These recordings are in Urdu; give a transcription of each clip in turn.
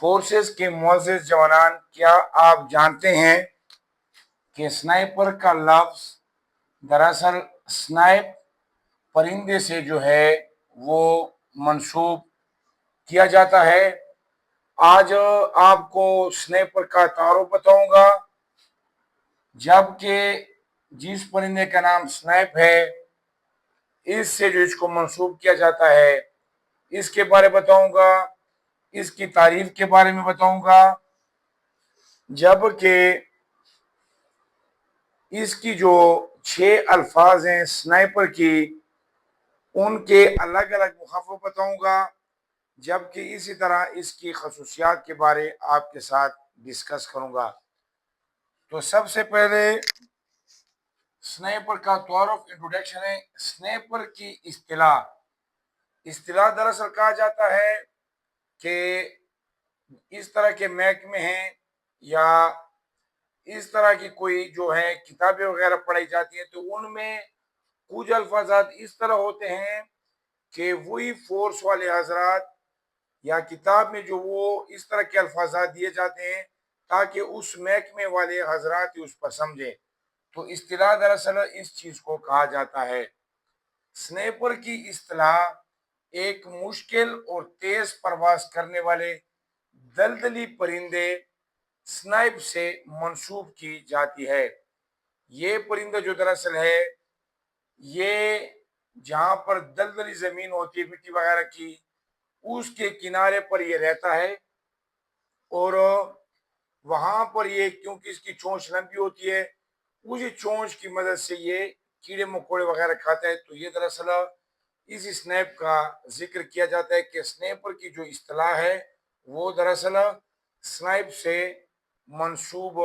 فورسز کے معزز جوانان، کیا آپ جانتے ہیں کہ سنائپر کا لفظ دراصل سنائپ پرندے سے جو ہے وہ منسوب کیا جاتا ہے؟ آج آپ کو سنائپر کا تعارف بتاؤں گا، جبکہ جس پرندے کا نام سنائپ ہے اس سے جو اس کو منسوب کیا جاتا ہے اس کے بارے بتاؤں گا، اس کی تعریف کے بارے میں بتاؤں گا، جبکہ اس کی جو 6 الفاظ ہیں سنائپر کی ان کے الگ الگ مخفف بتاؤں گا، جبکہ اسی طرح اس کی خصوصیات کے بارے آپ کے ساتھ ڈسکس کروں گا۔ تو سب سے پہلے سنائپر کا تعارف، انٹروڈکشن ہے۔ سنائپر کی اصطلاح دراصل کہا جاتا ہے کہ اس طرح کے محکمے ہیں یا اس طرح کی کوئی جو ہے کتابیں وغیرہ پڑھائی جاتی ہیں تو ان میں کچھ الفاظات اس طرح ہوتے ہیں کہ وہی فورس والے حضرات یا کتاب میں جو وہ اس طرح کے الفاظات دیے جاتے ہیں تاکہ اس محکمے والے حضرات اس پر سمجھیں، تو اصطلاح دراصل اس چیز کو کہا جاتا ہے۔ سنائپر کی اصطلاح ایک مشکل اور تیز پرواز کرنے والے دلدلی پرندے سنائپ سے منسوب کی جاتی ہے۔ یہ پرندہ جو دراصل ہے یہ جہاں پر دلدلی زمین ہوتی ہے مٹی وغیرہ کی اس کے کنارے پر یہ رہتا ہے، اور وہاں پر یہ کیونکہ اس کی چونچ لمبی ہوتی ہے اسی چونچ کی مدد سے یہ کیڑے مکوڑے وغیرہ کھاتا ہے۔ تو یہ دراصل اس سنیپ کا ذکر کیا جاتا ہے کہ سنائپر کی جو اصطلاح ہے وہ دراصل سنائپ سے منسوب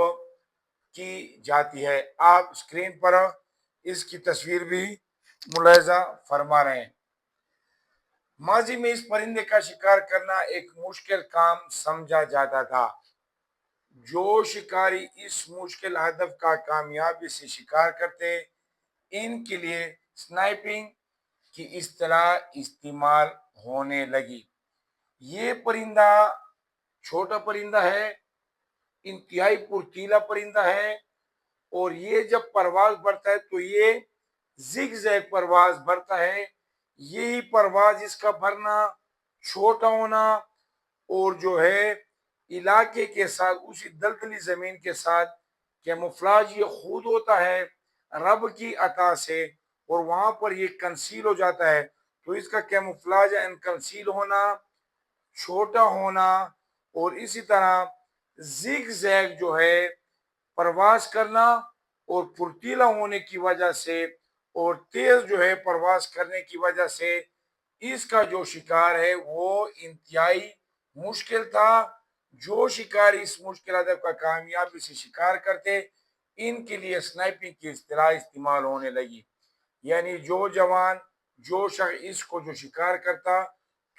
کی جاتی ہے۔ آپ اسکرین پر اس کی تصویر بھی ملاحظہ فرما رہے ہیں۔ ماضی میں اس پرندے کا شکار کرنا ایک مشکل کام سمجھا جاتا تھا۔ جو شکاری اس مشکل ہدف کا کامیابی سے شکار کرتے ان کے لیے سنائپنگ کی اصطلاح استعمال ہونے لگی۔ یہ پرندہ چھوٹا پرندہ ہے، انتہائی پرتیلا پرندہ ہے، اور یہ جب پرواز بڑھتا ہے تو یہ زگ زیگ پرواز بڑھتا ہے۔ یہی پرواز اس کا بھرنا، چھوٹا ہونا اور جو ہے علاقے کے ساتھ اسی دلدلی زمین کے ساتھ کیموفلاج یہ خود ہوتا ہے رب کی عطا سے، اور وہاں پر یہ کنسیل ہو جاتا ہے۔ تو اس کا کیموفلاج اینڈ کنسیل ہونا، چھوٹا ہونا اور اسی طرح زگ زیگ جو ہے پرواز کرنا اور پرتیلا ہونے کی وجہ سے اور تیز جو ہے پرواز کرنے کی وجہ سے اس کا جو شکار ہے وہ انتہائی مشکل تھا۔ جو شکاری اس مشکل ہدف کا کامیابی سے شکار کرتے ان کے لیے سنائپنگ کی اصطلاح استعمال ہونے لگی، یعنی جو جوان جو شخص اس کو جو شکار کرتا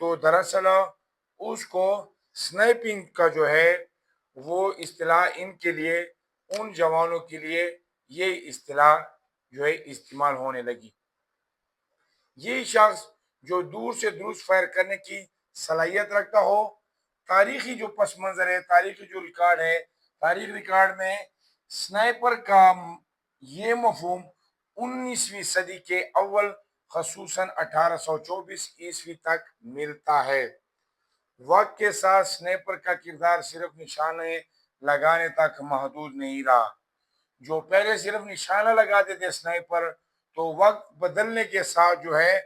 تو دراصل اس کو سنائپنگ کا جو ہے وہ اصطلاح ان کے لیے، ان جوانوں کے لیے یہ اصطلاح جو ہے استعمال ہونے لگی۔ یہ شخص جو دور سے درست فائر کرنے کی صلاحیت رکھتا ہو۔ تاریخی جو پس منظر ہے، تاریخی جو ریکارڈ ہے، تاریخ ریکارڈ میں سنائپر کا یہ مفہوم 19ویں صدی کے اول خصوصاً 1824 عیسوی تک ملتا ہے۔ وقت کے ساتھ سنائپر کا کردار صرف نشانے لگانے تک محدود نہیں رہا۔ جو پہلے صرف نشانہ لگاتے تھے سنائپر، تو وقت بدلنے کے ساتھ جو ہے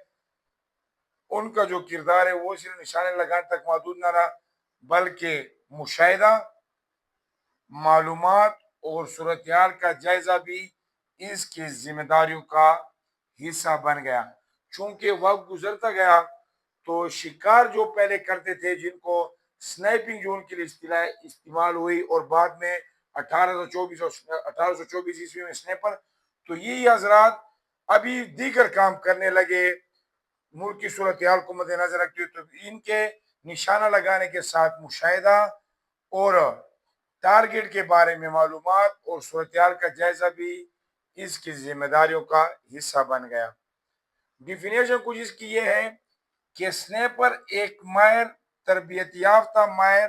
ان کا جو کردار ہے وہ صرف نشانے لگانے تک محدود نہ رہا، بلکہ مشاہدہ، معلومات اور صورتحال کا جائزہ بھی اس کی ذمہ داریوں کا حصہ بن گیا۔ چونکہ وقت گزرتا گیا تو شکار جو پہلے کرتے تھے جن کو سنائپنگ جو ان کے لیے اصطلاح استعمال ہوئی اور بعد میں 1824 عیسوی میں سنائپر، تو یہی حضرات ابھی دیگر کام کرنے لگے ملک کی صورتحال کو مد نظر رکھتے ہوئے، تو ان کے نشانہ لگانے کے ساتھ مشاہدہ اور ٹارگٹ کے بارے میں معلومات اور صورتحال کا جائزہ بھی اس کی ذمہ داریوں کا حصہ بن گیا۔ ڈیفینیشن کچھ اس کی یہ ہے کہ سنائپر ایک ماہر تربیت یافتہ ماہر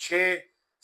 6,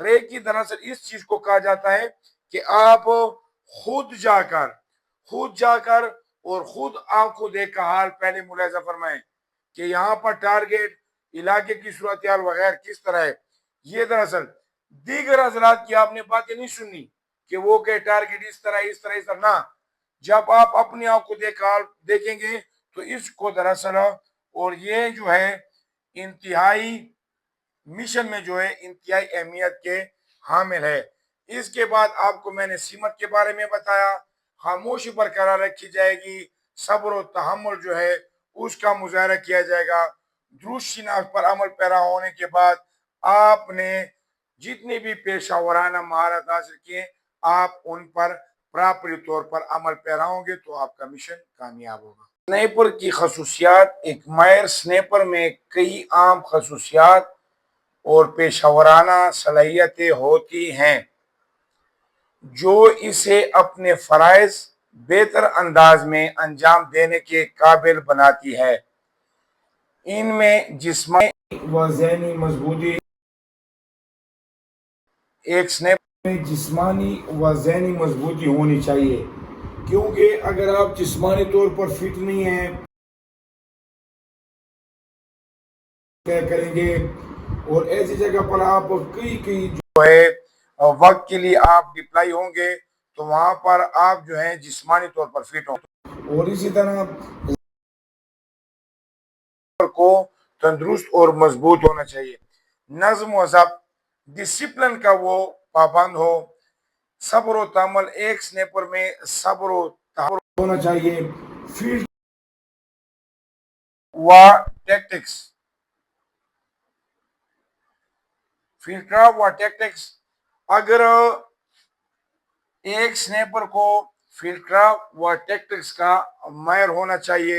ری کی دراصل اس چیز کو کہا جاتا ہے کہ آپ خود جا کر اور خود آنکھوں دیکھ کا حال پہلے ملاحظہ فرمائیں کہ یہاں پر ٹارگیٹ علاقے کی صورتحال وغیرہ کس طرح ہے. یہ دراصل دیگر حضرات کی آپ نے باتیں نہیں سنی کہ وہ کہ ٹارگیٹ اس طرح نہ. جب آپ اپنی آنکھوں دیکھیں گے تو اس کو دراصل اور یہ جو ہے انتہائی مشن میں جو ہے انتہائی اہمیت کے حامل ہے. اس کے بعد آپ کو میں نے سمت کے بارے میں بتایا. خاموشی برقرار رکھی جائے گی، صبر و تحمل جو ہے اس کا مظاہرہ کیا جائے گا. درست شناخت پر عمل پیرا ہونے کے بعد آپ نے جتنی بھی پیشہ ورانہ مہارت حاصل کیے آپ ان پر پراپری طور پر عمل پیرا ہوں گے تو آپ کا مشن کامیاب ہوگا. سنیپر کی خصوصیات. ایک ماہر سنیپر میں کئی عام خصوصیات اور پیشہ ورانہ صلاحیتیں ہوتی ہیں جو اسے اپنے فرائض بہتر انداز میں انجام دینے کے قابل بناتی ہے. ان میں جسمانی و ذہنی مضبوطی. ایک سنیپر میں جسمانی و ذہنی مضبوطی ہونی چاہیے کیونکہ اگر آپ جسمانی طور پر فٹ نہیں ہیں کریں گے اور ایسی جگہ پر آپ کئی جو ہے وقت کے لیے آپ ڈپلائی ہوں گے تو وہاں پر آپ جو ہے جسمانی طور پر فٹ ہوں. اور اسی طرح کو تندرست اور مضبوط ہونا چاہیے. نظم و ضبط، ڈسپلن کا وہ پابند ہو. صبر و تحمل، ایک سنیپر میں صبر و تحمل ہونا چاہیے. فیلڈ و ٹیکٹکس، فیلڈ کرافٹ و ٹیکٹکس. اگر ایک سنیپر کو فیلڈ کرافٹ و ٹیکٹکس کا ماہر ہونا چاہیے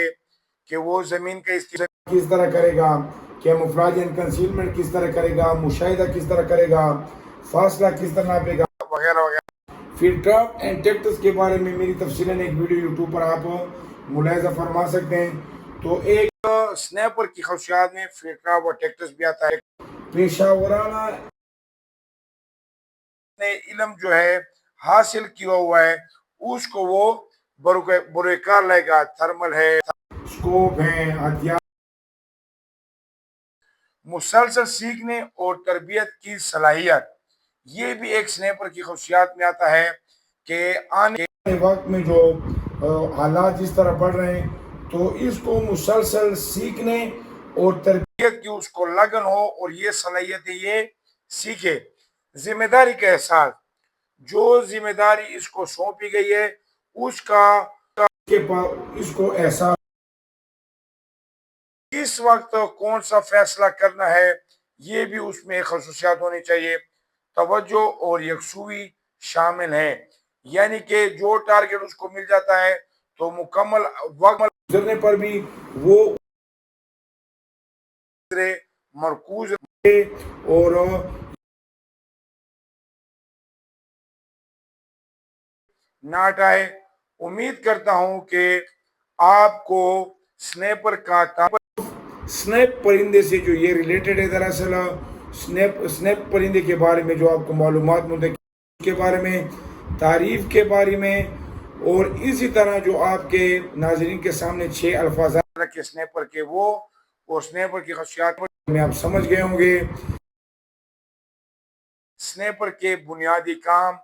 کہ وہ زمین کا استعمال کس طرح کرے گا، کیموفلاج اینڈ کنسیلمنٹ کس طرح کرے گا، مشاہدہ کس طرح کرے گا، فاصلہ کس طرح ناپے گا وغیرہ وغیرہ. فیلڈ کرافٹ اینڈ ٹیکٹکس کے بارے میں میری تفصیلاً ایک ویڈیو یوٹیوب پر آپ ملاحظہ فرما سکتے ہیں. تو ایک سنیپر کی خصوصیات میں فیلڈ کرافٹ اور ٹیکٹکس بھی آتا ہے. پیشہ ورانہ علم جو ہے حاصل کیا ہوا ہے اس کو وہ بروئے کار لائے گا. تھرمل ہے، اسکوپ ہے، ہتھیار. مسلسل سیکھنے اور تربیت کی صلاحیت، یہ بھی ایک سنیپر کی خصوصیات میں آتا ہے کہ آنے وقت میں جو حالات جس طرح بڑھ رہے ہیں تو اس کو مسلسل سیکھنے اور تربیت کی اس کو لگن ہو اور یہ صلاحیتیں یہ سیکھے. ذمہ داری کا احساس، جو ذمہ داری اس کو سونپی گئی ہے اس کا اس کو احساس اس وقت کون سا فیصلہ کرنا ہے یہ بھی اس میں خصوصیات ہونی چاہیے. توجہ اور یکسوئی شامل ہیں، یعنی کہ جو ٹارگٹ اس کو مل جاتا ہے تو مکمل وقت گزرنے پر بھی وہ مرکوز اور نہ ہٹائے. امید کرتا ہوں کہ آپ کو سنیپر کا سنیپ پرندے سے جو یہ ریلیٹڈ ہے دراصل سنیپ پرندے کے بارے میں جو آپ کو معلومات کے بارے میں، تعریف کے بارے میں، اور اسی طرح جو آپ کے ناظرین کے سامنے 6 الفاظ رکھے سنیپر کے وہ اور سنیپر کی خصوصیات میں آپ سمجھ گئے ہوں گے. سنیپر کے بنیادی کام،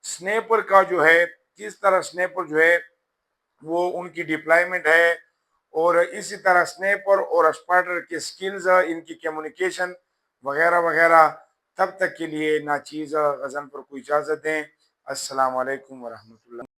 سنیپر کا جو ہے کس طرح سنیپر جو ہے وہ ان کی ڈپلائمنٹ ہے، اور اسی طرح سنیپر اور اسپائڈر کے سکلز، ان کی کمیونیکیشن وغیرہ وغیرہ. تب تک کے لیے ناچیز غزن پر کوئی اجازت دیں. السلام علیکم ورحمۃ اللہ.